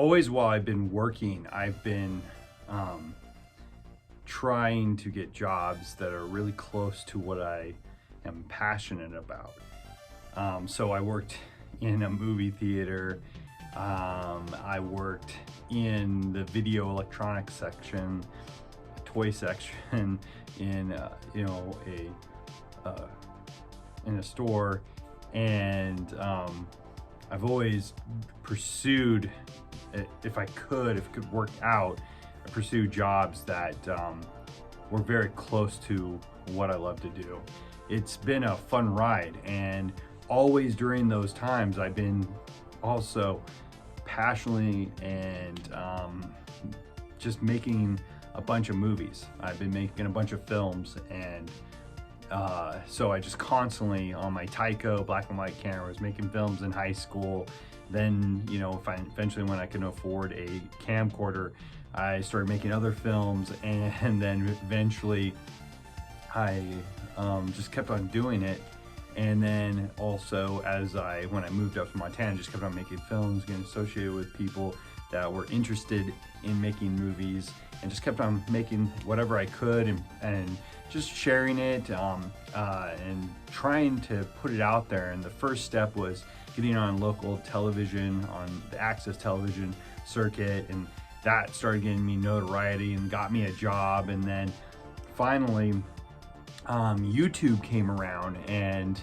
always while I've been working, I've been um, trying to get jobs that are really close to what I am passionate about. So I worked in a movie theater. I worked in the video electronics section, toy section in uh, in a store, and I've always pursued, if it could work out, I pursue jobs that were very close to what I love to do. It's been a fun ride, and always during those times, I've been also passionately and just making a bunch of movies. I've been making a bunch of films, and so I just constantly on my Tyco black and white cameras making films in high school. Then, eventually when I can afford a camcorder, I started making other films, and then eventually I just kept on doing it. And then also when I moved up to Montana, just kept on making films, getting associated with people that were interested in making movies, and just kept on making whatever I could, and just sharing it and trying to put it out there. And the first step was getting on local television, on the Access television circuit, and that started getting me notoriety and got me a job. And then finally YouTube came around, and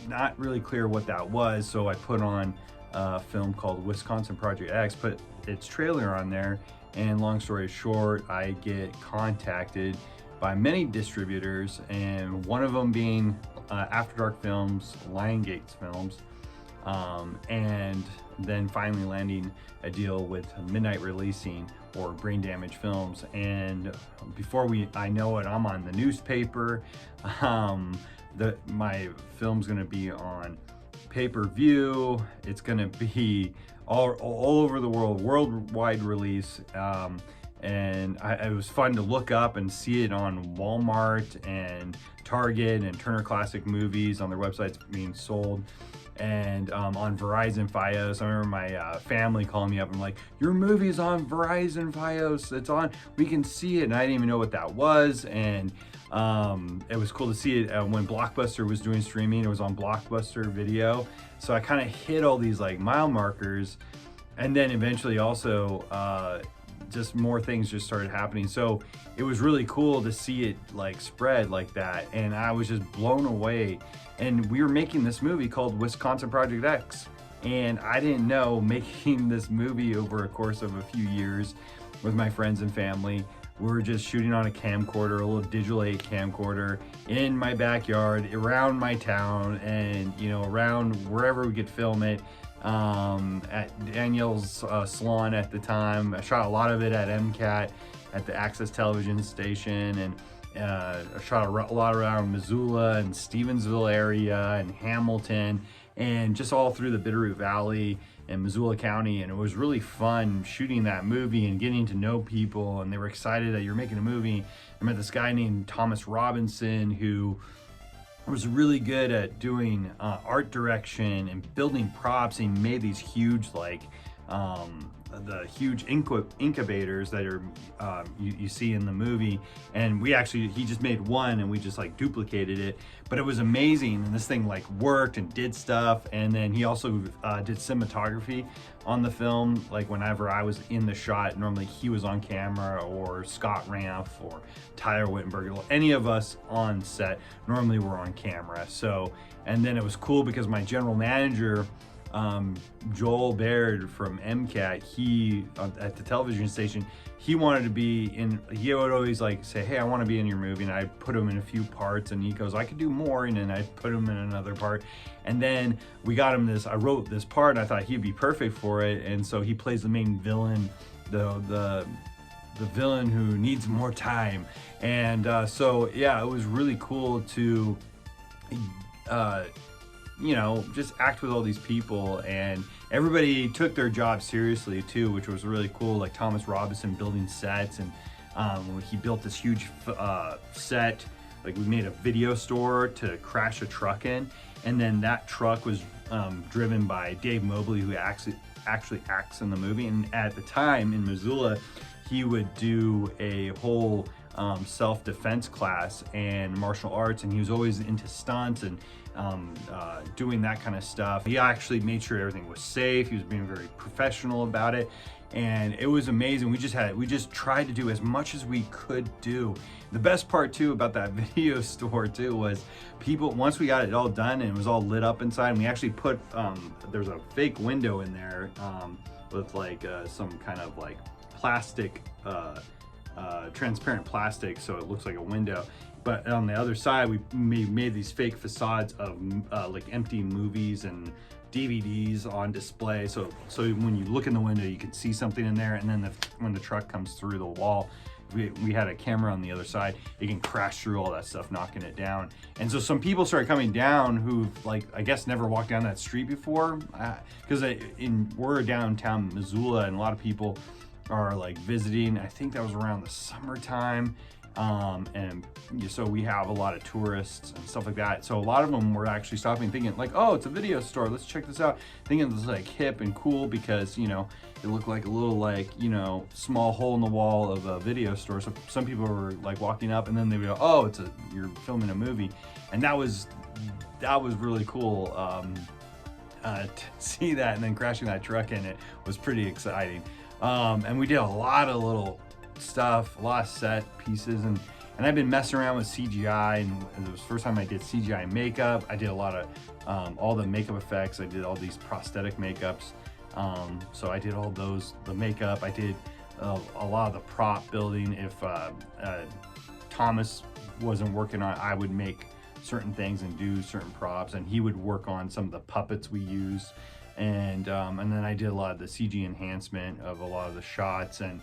not really clear what that was, so I put on a film called Wisconsin Project X, put its trailer on there, and long story short, I get contacted by many distributors, and one of them being After Dark Films, Lion Gates Films, and then finally landing a deal with Midnight Releasing, or Brain Damage Films. And before I know it, I'm on the newspaper. My film's gonna be on pay-per-view. It's gonna be all over the world, worldwide release. And it was fun to look up and see it on Walmart and Target and Turner Classic Movies on their websites being sold, and on Verizon Fios. I remember my family calling me up and like, "Your movie's on Verizon Fios. It's on. We can see it." And I didn't even know what that was. And it was cool to see it when Blockbuster was doing streaming. It was on Blockbuster Video. So I kind of hit all these like mile markers, and then eventually also just more things just started happening. So it was really cool to see it like spread like that, and I was just blown away. And we were making this movie called Wisconsin Project X, and I didn't know, making this movie over a course of a few years with my friends and family, we were just shooting on a camcorder, a little Digital 8 camcorder, in my backyard, around my town, and around wherever we could film it. At Daniel's salon at the time. I shot a lot of it at MCAT, at the Access television station, and I shot a lot around Missoula and Stevensville area and Hamilton, and just all through the Bitterroot Valley and Missoula County. And it was really fun shooting that movie and getting to know people, and they were excited that you're making a movie. I met this guy named Thomas Robinson who was really good at doing art direction and building props. He made these huge the huge incubators that are you see in the movie, and he just made one, and we just like duplicated it, but it was amazing. And this thing like worked and did stuff. And then he also did cinematography on the film. Like whenever I was in the shot, normally he was on camera, or Scott Ranf or Tyler Wittenberg, any of us on set normally were on camera. So, and then it was cool because my general manager, Joel Baird from MCAT, he at the television station, he wanted to be in. He would always like say, "Hey, I want to be in your movie," and I put him in a few parts, and he goes, "I could do more," and then I put him in another part. And then we got him this. I wrote this part, and I thought he'd be perfect for it, and so he plays the main villain, the villain who needs more time. And so yeah, it was really cool to just act with all these people, and everybody took their job seriously too, which was really cool. Like Thomas Robinson building sets, and he built this huge set. Like we made a video store to crash a truck in, and then that truck was driven by Dave Mobley, who actually acts in the movie. And at the time in Missoula, he would do a whole self-defense class and martial arts, and he was always into stunts and doing that kind of stuff. He actually made sure everything was safe. He was being very professional about it, and it was amazing. We just tried to do as much as we could do. The best part too about that video store too was people, once we got it all done and it was all lit up inside, and we actually put there's a fake window in there with like some kind of like plastic, transparent plastic, so it looks like a window. But on the other side, we made these fake facades of like empty movies and DVDs on display. So when you look in the window, you can see something in there. And then when the truck comes through the wall, we had a camera on the other side. It can crash through all that stuff, knocking it down. And so some people started coming down who, like, I guess never walked down that street before, because we're downtown Missoula, and a lot of people are like visiting. I think that was around the summertime. And so we have a lot of tourists and stuff like that. So a lot of them were actually stopping thinking like, oh, it's a video store, let's check this out. Thinking this is like hip and cool because, you know, it looked like a little like, you know, small hole in the wall of a video store. So some people were like walking up, and then they would go, oh, you're filming a movie. And that was really cool to see that, and then crashing that truck in it was pretty exciting. And we did a lot of little stuff, a lot of set pieces, and I've been messing around with CGI, and it was the first time I did CGI makeup. I did a lot of all the makeup effects. I did all these prosthetic makeups. So I did all those, the makeup. I did a lot of the prop building. If Thomas wasn't working on it, I would make certain things and do certain props, and he would work on some of the puppets we used. And then I did a lot of the CG enhancement of a lot of the shots. And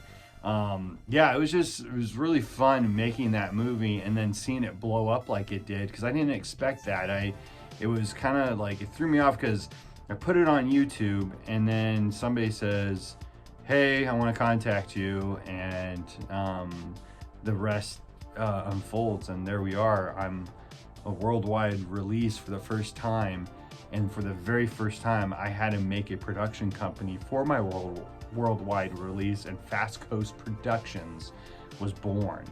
yeah, it was really fun making that movie and then seeing it blow up like it did, because I didn't expect that. It was kind of like, it threw me off because I put it on YouTube, and then somebody says, hey, I want to contact you, and the rest unfolds, and there we are. I'm a worldwide release for the first time. And for the very first time, I had to make a production company for my worldwide release, and Fast Coast Productions was born.